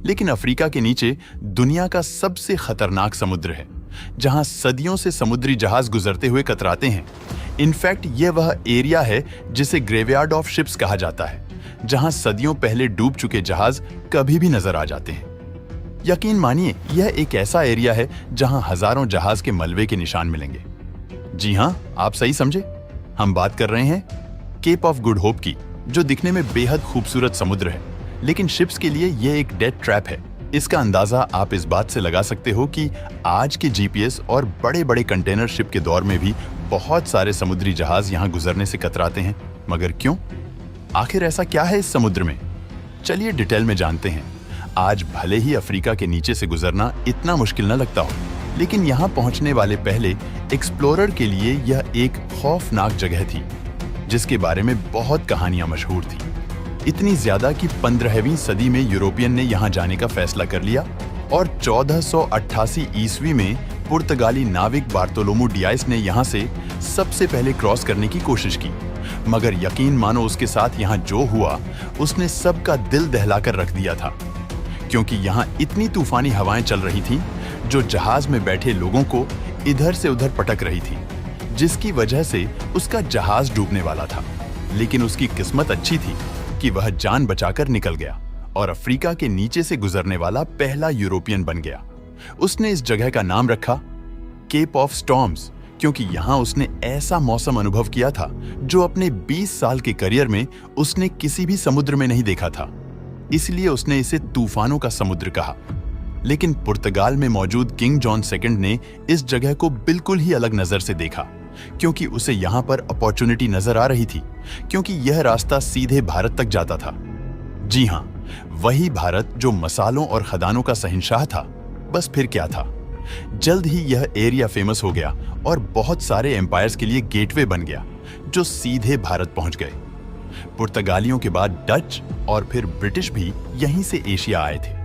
लेकिन अफ्रीका के नीचे दुनिया का सबसे खतरनाक समुद्र है, जहां सदियों से समुद्री जहाज गुजरते हुए कतराते हैं। इनफैक्ट यह वह एरिया है जिसे ग्रेवयार्ड ऑफ शिप्स कहा जाता है, जहां सदियों पहले डूब चुके जहाज कभी भी नजर आ जाते हैं। यकीन मानिए, यह एक ऐसा एरिया है जहां हजारों जहाज के मलबे के निशान मिलेंगे। जी हां, आप सही समझे, हम बात कर रहे हैं केप ऑफ गुड होप की, जो दिखने में बेहद खूबसूरत समुद्र है, लेकिन शिप्स के लिए यह एक डेथ ट्रैप है। इसका अंदाजा आप इस बात से लगा सकते हो कि आज के जीपीएस और बड़े बड़े कंटेनर शिप के दौर में भी बहुत सारे समुद्री जहाज यहां गुजरने से कतराते हैं। मगर क्यों? आखिर ऐसा क्या है इस समुद्र में? चलिए डिटेल में जानते हैं। आज भले ही अफ्रीका के नीचे से गुजरना इतना मुश्किल न लगता हो, लेकिन यहां पहुंचने वाले पहले एक्सप्लोरर के लिए यह एक खौफनाक जगह थी, जिसके बारे में बहुत कहानियां मशहूर थी। इतनी ज्यादा कि 15वीं सदी में यूरोपियन ने यहां जाने का फैसला कर लिया और 1488 ईस्वी में पुर्तगाली नाविक बार्तोलोमू डियास ने यहां से सबसे पहले क्रॉस करने की कोशिश की। मगर यकीन मानो, उसके साथ यहां जो हुआ उसने सबका दिल दहलाकर रख दिया था, क्योंकि यहां इतनी तूफानी हवाएं चल रही थीं जो जहाज में बैठे लोगों को इधर से उधर पटक रही थी, जिसकी वजह से उसका जहाज डूबने वाला था। लेकिन उसकी किस्मत अच्छी थी कि वह जान बचाकर निकल गया और अफ्रीका के नीचे से गुजरने वाला पहला यूरोपियन बन गया। उसने इस जगह का नाम रखा केप ऑफ स्टॉर्म्स, क्योंकि यहां उसने ऐसा मौसम अनुभव किया था जो अपने 20 साल के करियर में उसने किसी भी समुद्र में नहीं देखा था। इसलिए उसने इसे तूफानों का समुद्र कहा। लेकिन पुर्तगाल में मौजूद किंग जॉन सेकंड ने इस जगह को बिल्कुल ही अलग नजर से देखा, क्योंकि उसे यहां पर अपॉर्चुनिटी नजर आ रही थी, क्योंकि यह रास्ता सीधे भारत तक जाता था। जी हां, वही भारत जो मसालों और खदानों का शहंशाह था। बस फिर क्या था, जल्द ही यह एरिया फेमस हो गया और बहुत सारे एम्पायर्स के लिए गेटवे बन गया, जो सीधे भारत पहुंच गए। पुर्तगालियों के बाद डच और फिर ब्रिटिश भी यहीं से एशिया आए थे।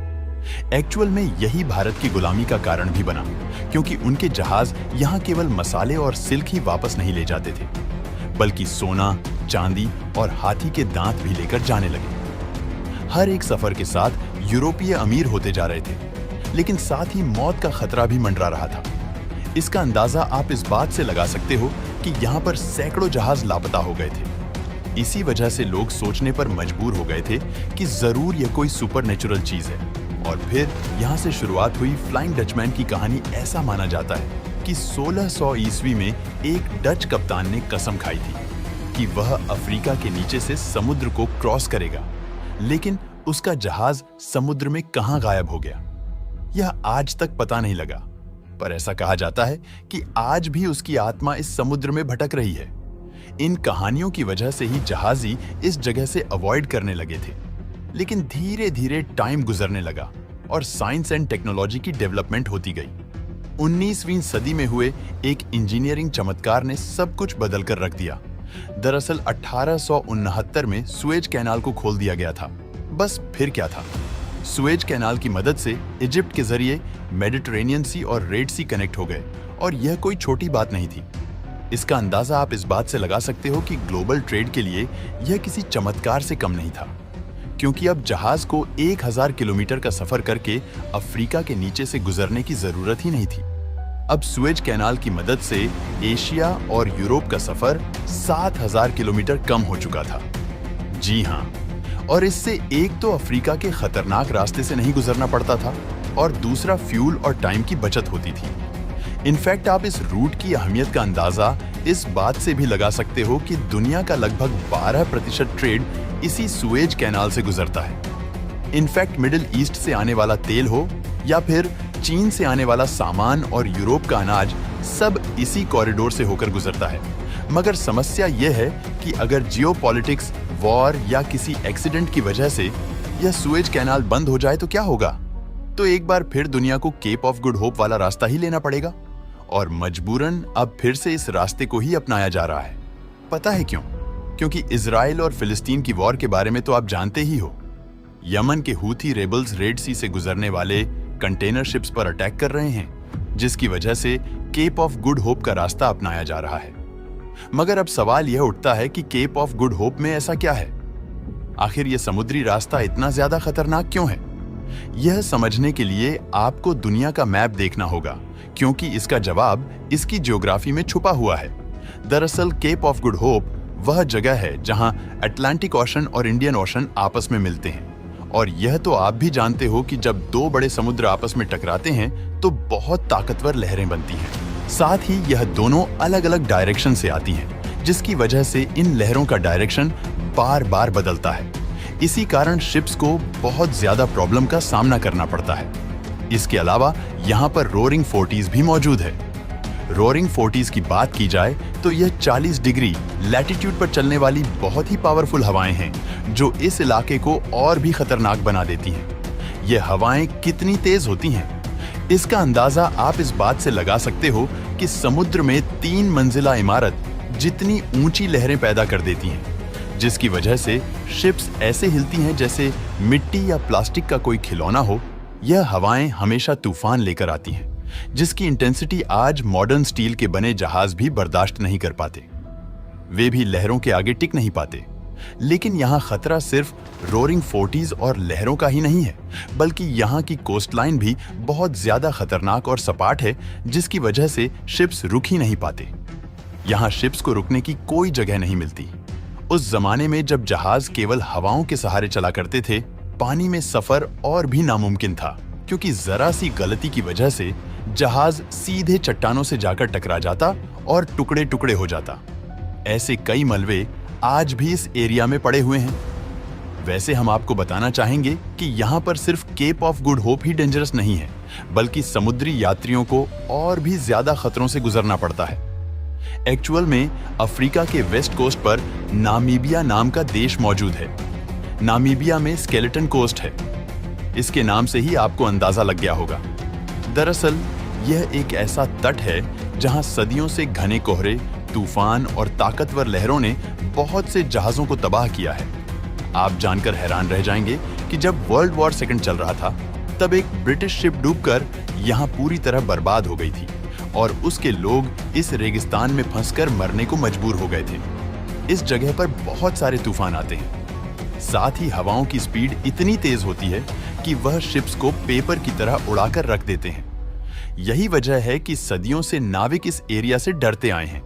एक्चुअल में यही भारत की गुलामी का कारण भी बना, क्योंकि उनके जहाज यहां केवल मसाले और सिल्क ही वापस नहीं ले जाते थे, बल्कि सोना, चांदी और हाथी के दांत भी लेकर जाने लगे। हर एक सफर के साथ यूरोपीय अमीर होते जा रहे थे, लेकिन साथ ही मौत का खतरा भी मंडरा रहा था। इसका अंदाजा आप इस बात से लगा सकते हो कि यहाँ पर सैकड़ों जहाज लापता हो गए थे। इसी वजह से लोग सोचने पर मजबूर हो गए थे कि जरूर यह कोई सुपरनेचुरल चीज है। और फिर यहाँ से शुरुआत हुई फ्लाइंग डचमैन की कहानी। ऐसा माना जाता है कि 1600 ईस्वी में एक डच कप्तान ने कसम खाई थी कि वह अफ्रीका के नीचे से समुद्र को क्रॉस करेगा, लेकिन उसका जहाज समुद्र में कहां गायब हो गया, यह आज तक पता नहीं लगा। पर ऐसा कहा जाता है कि आज भी उसकी आत्मा इस समुद्र में भटक रही है। इन कहानियों की वजह से ही जहाजी इस जगह से अवॉइड करने लगे थे। लेकिन धीरे धीरे टाइम गुजरने लगा और साइंस एंड टेक्नोलॉजी की डेवलपमेंट होती गई। 19वीं सदी में हुए एक इंजीनियरिंग चमत्कार ने सब कुछ बदल कर रख दिया। दरअसल 1869 में सुएज कैनाल को खोल दिया गया था। बस फिर क्या था, सुएज कैनाल की मदद से इजिप्ट के जरिए मेडिटरेनियन सी और रेड सी कनेक्ट हो गए, और यह कोई छोटी बात नहीं थी। इसका अंदाजा आप इस बात से लगा सकते हो कि ग्लोबल ट्रेड के लिए यह किसी चमत्कार से कम नहीं था, क्योंकि अब जहाज को 1000 किलोमीटर का सफर करके अफ्रीका के नीचे से गुजरने की जरूरत ही नहीं थी। अब सुएज कैनाल की मदद से एशिया और यूरोप का सफर 7000 किलोमीटर कम हो चुका था। जी हां, और इससे एक तो अफ्रीका के खतरनाक रास्ते से नहीं गुजरना पड़ता था, और दूसरा फ्यूल और टाइम की बचत होती थी। इनफैक्ट आप इस रूट की अहमियत का अंदाजा इस बात से भी लगा सकते हो कि दुनिया का लगभग 12% ट्रेड इसी सुएज कैनाल से गुजरता है। इनफैक्ट मिडिल ईस्ट से आने वाला तेल हो या फिर चीन से आने वाला सामान और यूरोप का अनाज, सब इसी कॉरिडोर से होकर गुजरता है। मगर समस्या यह है कि अगर जियोपॉलिटिक्स, वॉर या किसी एक्सीडेंट की वजह से यह सुएज कैनाल बंद हो जाए तो क्या होगा? तो एक बार फिर दुनिया को केप ऑफ गुड होप वाला रास्ता ही लेना पड़ेगा, और मजबूरन अब फिर से इस रास्ते को ही अपनाया जा रहा है। पता है क्यों? क्योंकि इजराइल और फिलिस्तीन की वॉर के बारे में तो आप जानते ही हो। यमन के हूथी रेबल्स रेड सी से गुजरने वाले कंटेनर शिप्स पर अटैक कर रहे हैं, जिसकी वजह से केप ऑफ गुड होप का रास्ता अपनाया जा रहा है। मगर अब सवाल यह उठता है कि केप ऑफ गुड होप में ऐसा क्या है? आखिर यह समुद्री रास्ता इतना ज्यादा खतरनाक क्यों है? यह समझने के लिए आपको दुनिया का मैप देखना होगा, क्योंकि इसका जवाब इसकी ज्योग्राफी में छुपा हुआ है। दरअसल केप ऑफ गुड होप वह जगह है जहां अटलांटिक ओशन और इंडियन ओशन आपस में मिलते हैं। और यह तो आप भी जानते हो कि जब दो बड़े समुद्र आपस में टकराते हैं तो बहुत ताकतवर लहरें बनती हैं। साथ ही यह दोनों अलग अलग डायरेक्शन से आती हैं, जिसकी वजह से इन लहरों का डायरेक्शन बार बार बदलता है। इसी कारण शिप्स को बहुत ज्यादा प्रॉब्लम का सामना करना पड़ता है। इसके अलावा यहाँ पर रोरिंग फोर्टीज भी मौजूद है। रोरिंग फोर्टीज की बात की जाए तो यह 40 डिग्री लैटिट्यूड पर चलने वाली बहुत ही पावरफुल हवाएं हैं, जो इस इलाके को और भी खतरनाक बना देती हैं। यह हवाएं कितनी तेज होती हैं, इसका अंदाजा आप इस बात से लगा सकते हो कि समुद्र में 3 मंजिला इमारत जितनी ऊंची लहरें पैदा कर देती हैं, जिसकी वजह से शिप्स ऐसे हिलती हैं जैसे मिट्टी या प्लास्टिक का कोई खिलौना हो। यह हवाएं हमेशा तूफान लेकर आती हैं, जिसकी इंटेंसिटी आज मॉडर्न स्टील के बने जहाज भी बर्दाश्त नहीं कर पाते। वे भी लहरों के आगे टिक नहीं पाते। लेकिन यहाँ खतरा सिर्फ रोरिंग फोर्टीज और लहरों का ही नहीं है, बल्कि यहाँ की कोस्टलाइन भी बहुत ज्यादा खतरनाक और सपाट है, जिसकी वजह से शिप्स रुक ही नहीं पाते। यहाँ शिप्स को रुकने की कोई जगह नहीं मिलती। उस जमाने में जब जहाज केवल हवाओं के सहारे चला करते थे, पानी में सफर और भी नामुमकिन था, क्योंकि जरा सी गलती की वजह से जहाज सीधे चट्टानों से जाकर टकरा जाता और टुकड़े टुकड़े हो जाता। ऐसे कई मलबे आज भी इस एरिया में पड़े हुए हैं। वैसे हम आपको बताना चाहेंगे कि यहाँ पर सिर्फ केप ऑफ गुड होप ही डेंजरस नहीं है, बल्कि समुद्री यात्रियों को और भी ज्यादा खतरों से गुजरना पड़ता है। एक्चुअल में अफ्रीका के वेस्ट कोस्ट पर नामीबिया नाम का देश मौजूद है। नामीबिया में स्केलेटन कोस्ट है। इसके नाम से ही आपको अंदाजा लग गया होगा। दरअसल यह एक ऐसा तट है जहां सदियों से घने कोहरे, तूफान और ताकतवर लहरों ने बहुत से जहाजों को तबाह किया है। आप जानकर हैरान रह जाएंगे कि जब वर्ल्ड वॉर सेकंड चल रहा था, तब एक ब्रिटिश शिप डूबकर यहां पूरी तरह बर्बाद हो गई थी और उसके लोग इस रेगिस्तान में फंसकर मरने को मजबूर हो गए थे। इस जगह पर बहुत सारे तूफान आते हैं। साथ ही हवाओं की स्पीड इतनी तेज होती है कि वह शिप्स को पेपर की तरह उड़ाकर रख देते हैं। यही वजह है कि सदियों से नाविक इस एरिया से डरते आए हैं।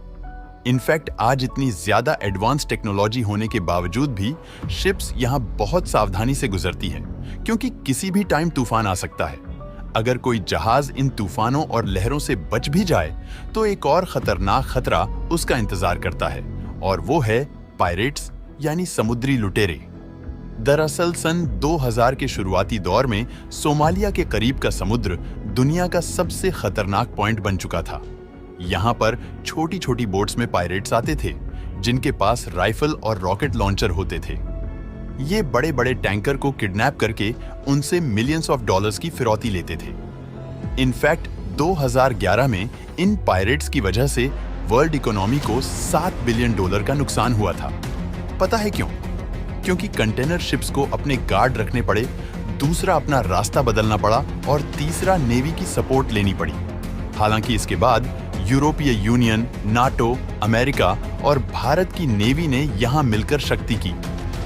इनफैक्ट आज इतनी ज्यादा एडवांस टेक्नोलॉजी होने के बावजूद भी शिप्स यहाँ बहुत सावधानी से गुजरती है, क्योंकि किसी भी टाइम तूफान आ सकता है। अगर कोई जहाज इन तूफानों और लहरों से बच भी जाए तो एक और खतरनाक खतरा उसका इंतजार करता है, और वो है पायरेट्स यानी समुद्री लुटेरे। दरअसल सन 2000 के शुरुआती दौर में सोमालिया के करीब का समुद्र दुनिया का सबसे खतरनाक पॉइंट बन चुका था। यहाँ पर छोटी छोटी बोट्स में पायरेट्स आते थे, जिनके पास राइफल और रॉकेट लॉन्चर होते थे। ये बड़े बड़े टैंकर को किडनैप करके उनसे मिलियंस ऑफ डॉलर्स की फिरौती लेते थे। इनफैक्ट 2011 में इन पायरेट्स की वजह से वर्ल्ड इकोनॉमी को $7 बिलियन का नुकसान हुआ था। पता है क्यों? क्योंकि कंटेनर शिप्स को अपने गार्ड रखने पड़े, दूसरा अपना रास्ता बदलना पड़ा और तीसरा नेवी की सपोर्ट लेनी पड़ी। हालांकि इसके बाद यूरोपीय यूनियन, नाटो, अमेरिका और भारत की नेवी ने यहां मिलकर शक्ति की,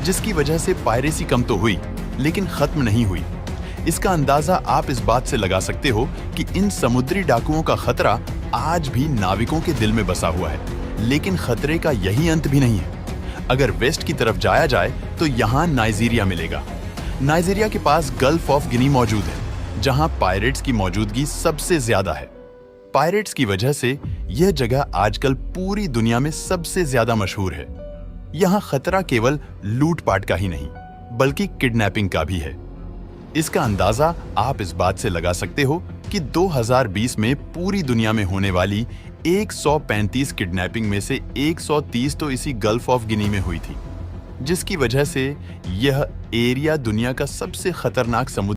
जिसकी वजह से पायरेसी कम तो हुई, लेकिन खत्म नहीं हुई। इसका अंदाजा आप इस बात से लगा सकते हो कि इन समुद्री डाकुओं का खतरा आज भी नाविकों के दिल में बसा हुआ है। लेकिन खतरे का यही अंत भी नहीं है। अगर वेस्ट की तरफ जाया जाए तो यहाँ नाइजीरिया मिलेगा। नाइजीरिया के पास गल्फ ऑफ गिनी मौजूद है, जहां पायरेट्स की मौजूदगी सबसे ज्यादा है। पायरेट्स की वजह से यह जगह आजकल पूरी दुनिया में सबसे ज्यादा मशहूर है। यहाँ खतरा केवल लूटपाट का ही नहीं, बल्कि किडनैपिंग का भी है। इसका अंदाजा आप इस बात से लगा सकते हो कि 2020 में पूरी दुनिया में होने वाली 135 किडनैपिंग में से 130 तो इसी गल्फ ऑफ गिनी में हुई थी, जिसकी वजह से यह एरिया दुनिया का सबसे खतरनाक समुद्र